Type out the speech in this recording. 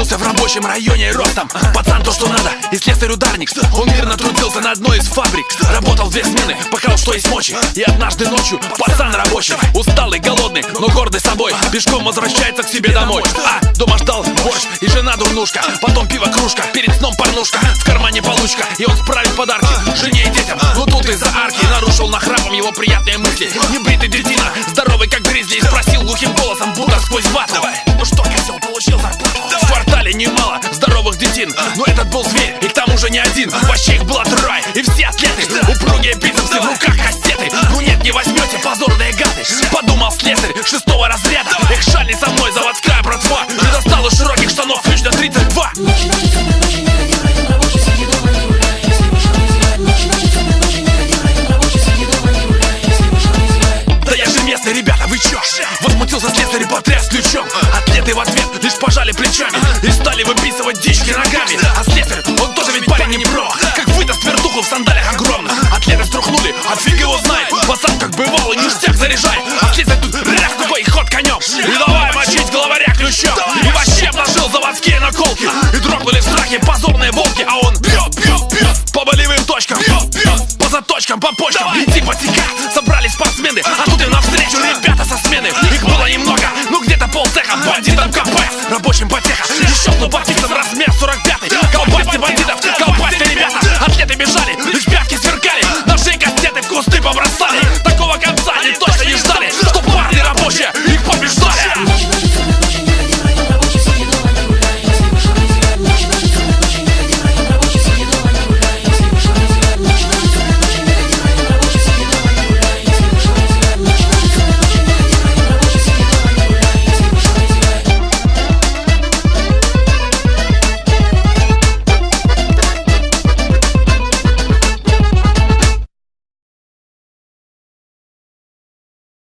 Родился в рабочем районе ростом, пацан то что надо, и слесарь-ударник. Он мирно трудился на одной из фабрик, работал 2 смены, пахал что есть мочи. И однажды ночью пацан рабочий, усталый, голодный, но гордый собой, пешком возвращается к себе домой. Дома ждал борщ и жена дурнушка, потом пиво кружка, перед сном порнушка, в кармане получка, и он справит подарки жене и детям. Но тут из-за арки нарушил нахрапом его приятные мысли. Небритый детина, здоровый как гризли, и спросил глухим голосом, будто сквозь вату: ну что, козел, получил зарплату? В квартале немало здоровых детин, но этот был зверь, и к тому же не один. Вообще их было 3, и все атлеты, упругие бицепсы, в руках кастеты. Ну нет, не возьмете, позорные гады, подумал слесарь 6-го разряда. Эх, жаль, не со мной заводская братва, не достал из широких штанов ключ до 32. Да я же местный, ребята, вы чё? Возмутился слесарь и потряс ключом. Атлеты в ответ лишь пожали плечами и стали выписывать дички ногами. А слесарь, он тоже ведь парень не про, как выдаст вертуху в сандалях огромных. Атлеты струхнули, а фиг его знает. Пацан как бывало, ништяк заряжай. А слесарь тут рях такой ход конем, и давай мочить главаря ключом. И вообще обнажил заводские наколки, и дрогнули в страхе позорные волки. А он бьет, бьет, бьет по болевым точкам, бьет, бьет по заточкам, по почкам. И типа тика, собрались спортсмены, а тут им навстречу ребята со смены. Их было немного, ну где-то полцеха, бандитам КП, рабочим потеха. Еще клуб